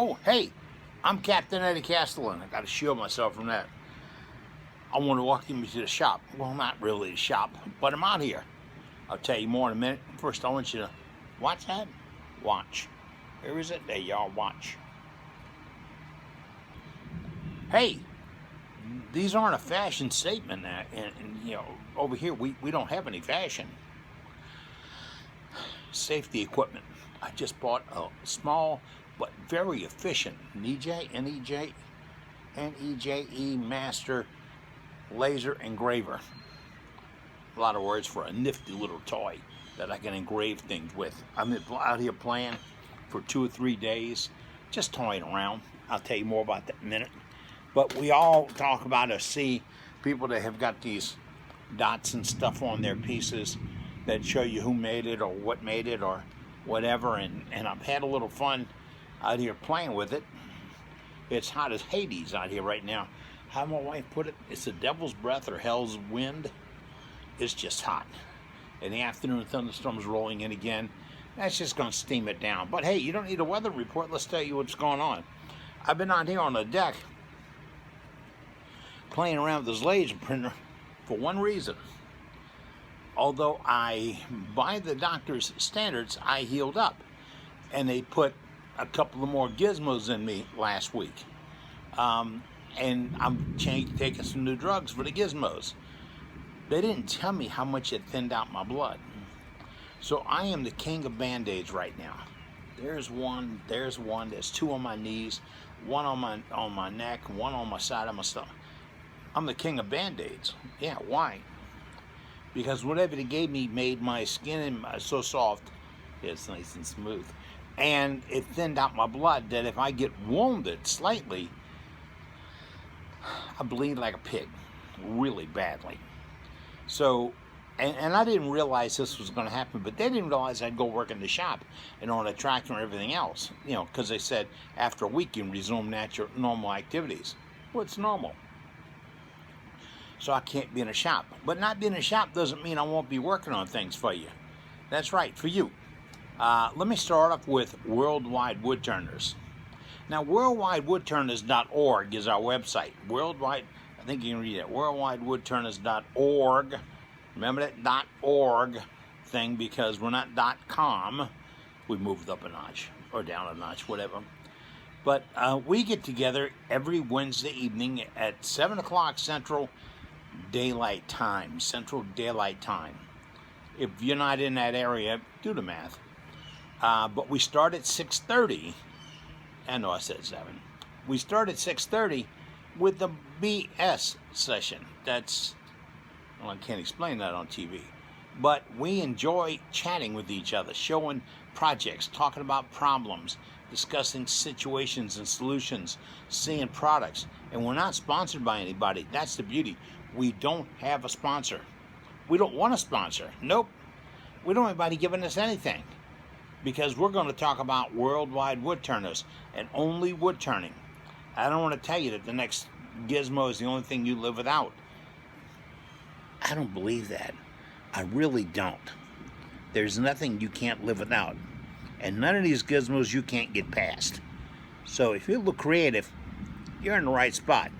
Oh, hey, I'm Captain Eddie Castellan. I got to shield myself from that. I want to walk you to the shop. Well, not really the shop, but I'm out here. I'll tell you more in a minute. First, I want you to watch that. Watch. Where is it? There you are. Watch. Hey, these aren't a fashion statement. And over here, we don't have any fashion. Safety equipment. I just bought a small but very efficient NEJE Master Laser Engraver. A lot of words for a nifty little toy that I can engrave things with. I'm out here playing for 2 or 3 days, just toying around. I'll tell you more about that in a minute. But we all talk about or see people that have got these dots and stuff on their pieces that show you who made it or what made it or whatever, and I've had a little fun out here playing with it. It's hot as Hades out here right now. How my wife put it, it's the devil's breath or hell's wind. It's just hot. In the afternoon, thunderstorms rolling in again. That's just going to steam it down. But hey, you don't need a weather report. Let's tell you what's going on. I've been out here on the deck playing around with this laser printer for one reason. Although by the doctor's standards, I healed up. And they put a couple of more gizmos in me last week. And I'm taking some new drugs for the gizmos. They didn't tell me how much it thinned out my blood. So I am the king of Band-Aids right now. There's one, there's 2 on my knees, 1 on my neck, 1 on my side of my stomach. I'm the king of Band-Aids. Yeah, why? Because whatever they gave me made my skin so soft, it's nice and smooth. And it thinned out my blood that if I get wounded slightly, I bleed like a pig, really badly. So, and I didn't realize this was going to happen, but they didn't realize I'd go work in the shop and on a tractor and everything else, because they said after a week you can resume normal activities. Well, it's normal. So I can't be in a shop. But not being in a shop doesn't mean I won't be working on things for you. That's right, for you. Let me start off with Worldwide Woodturners. Now, worldwidewoodturners.org is our website. Worldwide, I think you can read it, worldwidewoodturners.org. Remember that .org thing, because we're not .com. We moved up a notch, or down a notch, whatever. But we get together every Wednesday evening at 7 o'clock Central Daylight Time. If you're not in that area, do the math. But we start at 6:30. I know I said 7. We start at 6:30 with the BS session. I can't explain that on TV. But we enjoy chatting with each other, showing projects, talking about problems, discussing situations and solutions, seeing products. And we're not sponsored by anybody. That's the beauty. We don't have a sponsor. We don't want a sponsor. Nope. We don't have anybody giving us anything. Because we're going to talk about worldwide woodturners and only wood turning. I don't want to tell you that the next gizmo is the only thing you live without. I don't believe that. I really don't. There's nothing you can't live without. And none of these gizmos you can't get past. So if you look creative, you're in the right spot.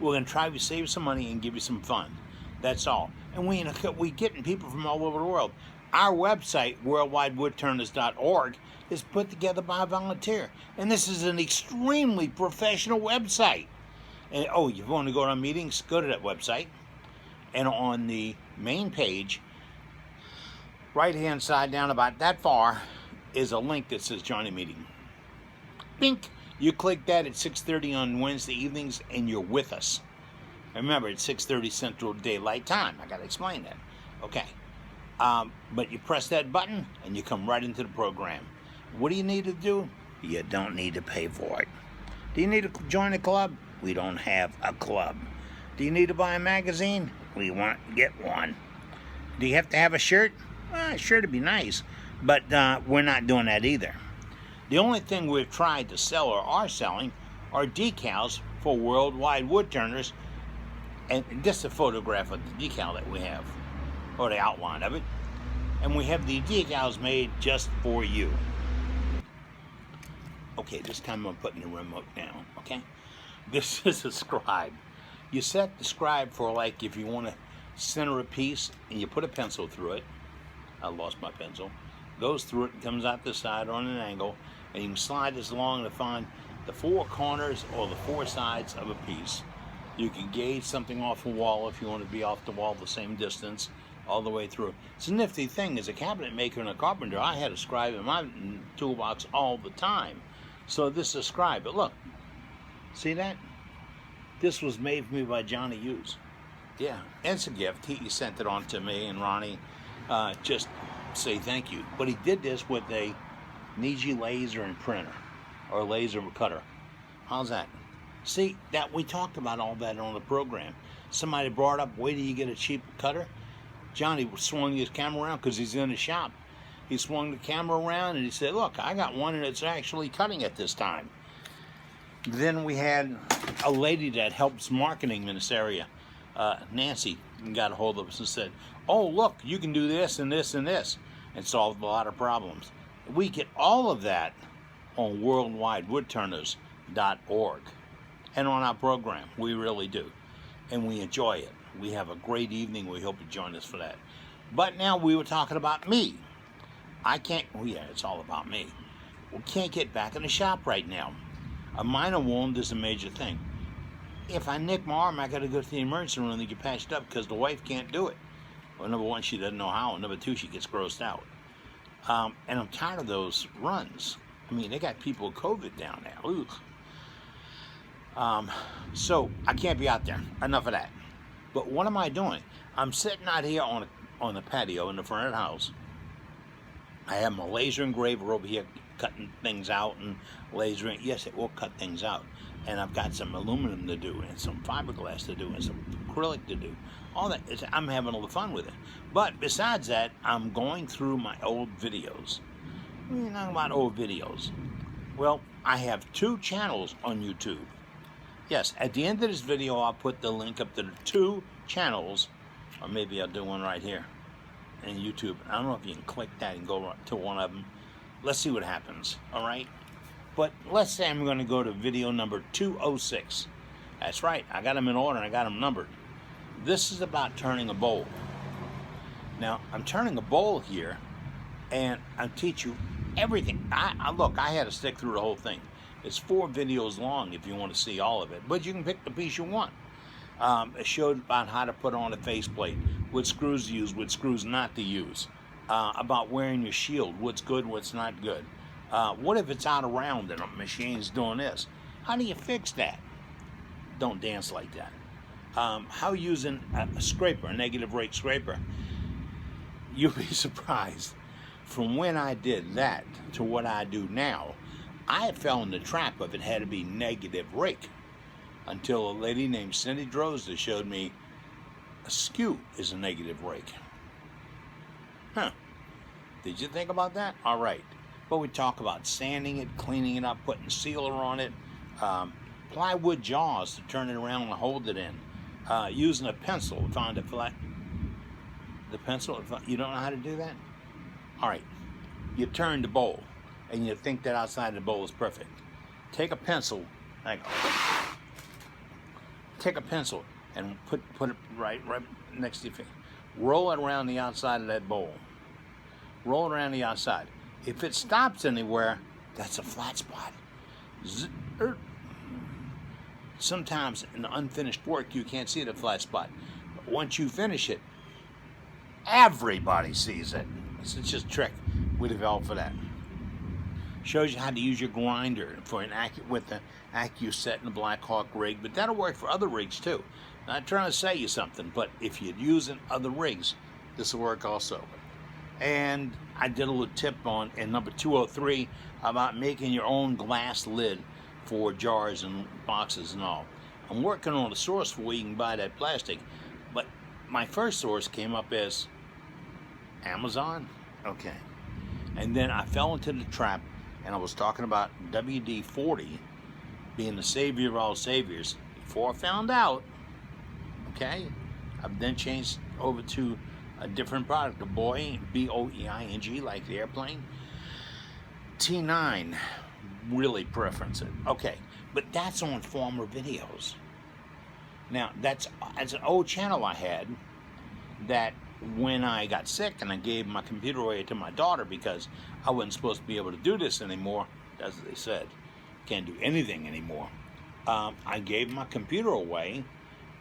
We're going to try to save some money and give you some fun. That's all. And we getting people from all over the world. Our website, worldwidewoodturners.org, is put together by a volunteer. And this is an extremely professional website. And you want to go to meetings? Go to that website. And on the main page, right-hand side down about that far, is a link that says Join a Meeting. Bink! You click that at 6:30 on Wednesday evenings, and you're with us. And remember, it's 6:30 Central Daylight Time. I got to explain that. Okay. But you press that button, and you come right into the program. What do you need to do? You don't need to pay for it. Do you need to join a club? We don't have a club. Do you need to buy a magazine? We want to get one. Do you have to have a shirt? Well, a shirt would be nice, but we're not doing that either. The only thing we've tried to sell or are selling are decals for Worldwide Woodturners, and just a photograph of the decal that we have, or the outline of it. And we have the decals made just for you. Okay, this time I'm putting the remote down, okay? This is a scribe. You set the scribe for, like, if you want to center a piece and you put a pencil through it. I lost my pencil. Goes through it and comes out the side on an angle, and you can slide this along to find the four corners or the four sides of a piece. You can gauge something off the wall if you want to be off the wall the same distance all the way through. It's a nifty thing. As a cabinet maker and a carpenter, I had a scribe in my toolbox all the time. So this is a scribe. But look, see that? This was made for me by Johnny Hughes. Yeah, it's a gift. He sent it on to me and Ronnie. Just say thank you. But he did this with a Niji laser and printer, or laser cutter. How's that? See, that we talked about all that on the program. Somebody brought up, wait till you get a cheap cutter. Johnny swung his camera around because he's in the shop. He swung the camera around and he said, look, I got one and it's actually cutting at this time. Then we had a lady that helps marketing in this area, Nancy, got a hold of us and said, oh, look, you can do this and this and this, and solved a lot of problems. We get all of that on worldwidewoodturners.org and on our program. We really do. And we enjoy it. We have a great evening. We hope you join us for that. But now we were talking about me. I can't, oh yeah, it's all about me. We can't get back in the shop right now. A minor wound is a major thing. If I nick my arm, I got to go to the emergency room and get patched up because the wife can't do it. Well, number one, she doesn't know how. And number two, she gets grossed out. And I'm tired of those runs. I mean, they got people with COVID down there. So I can't be out there. Enough of that. But what am I doing? I'm sitting out here on the patio in the front of the house. I have my laser engraver over here cutting things out and lasering. Yes, it will cut things out. And I've got some aluminum to do and some fiberglass to do and some acrylic to do. All that. I'm having a little fun with it. But besides that, I'm going through my old videos. What are you talking about old videos? Well, I have 2 channels on YouTube. Yes, at the end of this video, I'll put the link up to the 2 channels, or maybe I'll do one right here in YouTube. I don't know if you can click that and go to one of them. Let's see what happens, all right? But let's say I'm going to go to video number 206. That's right, I got them in order and I got them numbered. This is about turning a bowl. Now, I'm turning a bowl here, and I'll teach you everything. Look, I had to stick through the whole thing. It's 4 videos long if you want to see all of it, but you can pick the piece you want. It showed about how to put on a faceplate, what screws to use, what screws not to use, about wearing your shield, what's good, what's not good. What if it's out of round and a machine's doing this? How do you fix that? Don't dance like that. How using a scraper, a negative rake scraper. You'll be surprised. From when I did that to what I do now, I fell in the trap of it had to be negative rake until a lady named Cindy Drozda showed me a skew is a negative rake. Huh. Did you think about that? All right. But we talk about sanding it, cleaning it up, putting sealer on it, plywood jaws to turn it around and hold it in, using a pencil to find a flat. The pencil, you don't know how to do that? All right. You turn the bowl, and you think that outside the bowl is perfect. Take a pencil, take a pencil and put it right next to your finger. Roll it around the outside of that bowl. Roll it around the outside. If it stops anywhere, that's a flat spot. Sometimes in the unfinished work, you can't see the flat spot. But once you finish it, everybody sees it. It's just a trick we developed for that. Shows you how to use your grinder for with the AccuSet and the Blackhawk rig, but that'll work for other rigs too. Not trying to say you something, but if you're using other rigs, this will work also. And I did a little tip on in number 203 about making your own glass lid for jars and boxes and all. I'm working on a source for where you can buy that plastic, but my first source came up as Amazon. Okay. And then I fell into the trap, and I was talking about WD-40 being the savior of all saviors. Before I found out, okay, I've then changed over to a different product, the Boeing, B-O-E-I-N-G, like the airplane. T9 really preference it. Okay, but that's on former videos. Now, that's an old channel I had that when I got sick and I gave my computer away to my daughter because I wasn't supposed to be able to do this anymore, as they said, can't do anything anymore. I gave my computer away,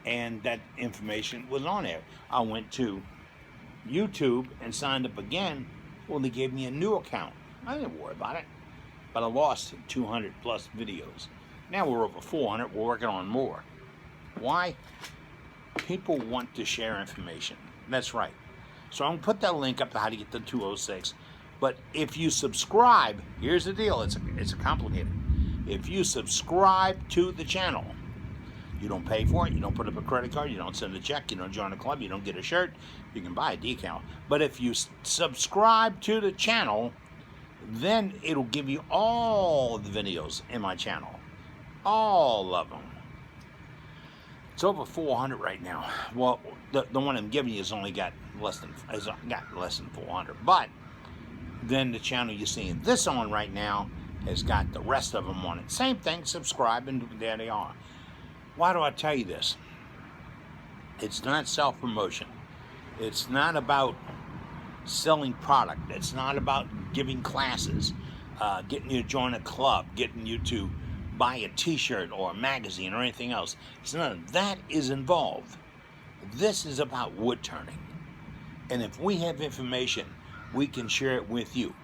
and that information was on there. I went to YouTube and signed up again. Well, they gave me a new account. I didn't worry about it, but I lost 200 plus videos. Now we're over 400. We're working on more. Why? People want to share information. That's right. So I'm going to put that link up to how to get the 206. But if you subscribe, here's the deal. It's complicated. If you subscribe to the channel, you don't pay for it, you don't put up a credit card, you don't send a check, you don't join a club, you don't get a shirt, you can buy a decal. But if you subscribe to the channel, then it'll give you all the videos in my channel. All of them. It's over 400 right now. Well, the one I'm giving you has only got less than 400. But then the channel you're seeing this on right now has got the rest of them on it. Same thing, subscribe, and there they are. Why do I tell you this? It's not self-promotion. It's not about selling product. It's not about giving classes, getting you to join a club, getting you to buy a t-shirt or a magazine or anything else. It's none of that is involved. This is about wood turning. And if we have information, we can share it with you.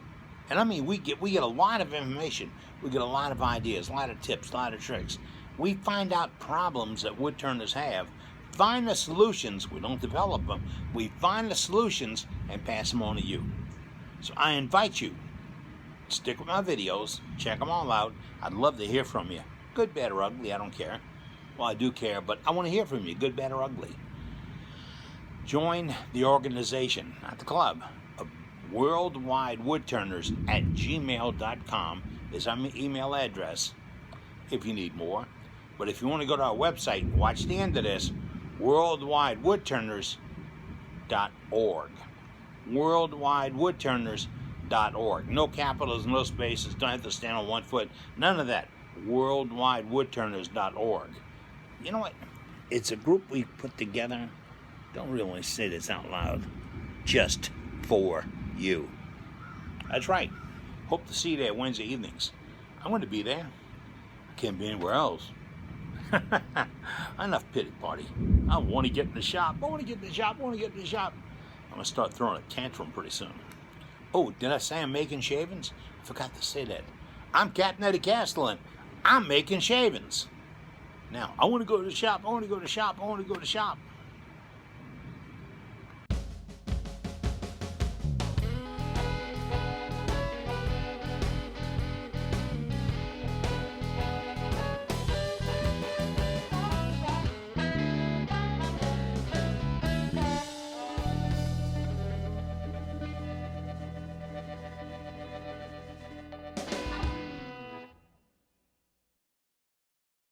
And I mean, we get a lot of information. We get a lot of ideas, a lot of tips, a lot of tricks. We find out problems that wood turners have, find the solutions. We don't develop them. We find the solutions and pass them on to you. So I invite you, stick with my videos, check them all out. I'd love to hear from you. Good, bad, or ugly, I don't care. Well, I do care, but I want to hear from you, good, bad, or ugly. Join the organization, not the club, of Worldwide Woodturners at gmail.com is our email address if you need more. But if you want to go to our website, watch the end of this, worldwidewoodturners.org. Worldwidewoodturners.org. No capitals, no spaces, don't have to stand on one foot, none of that. Worldwidewoodturners.org. You know what? It's a group we put together. Don't really say this out loud. Just for you. That's right. Hope to see you there Wednesday evenings. I'm going to be there. I can't be anywhere else. Enough pity party. I want to get in the shop. I'm going to start throwing a tantrum pretty soon. Oh, did I say I'm making shavings? I forgot to say that. I'm Captain Eddie Castellan. I'm making shavings. Now, I want to go to the shop.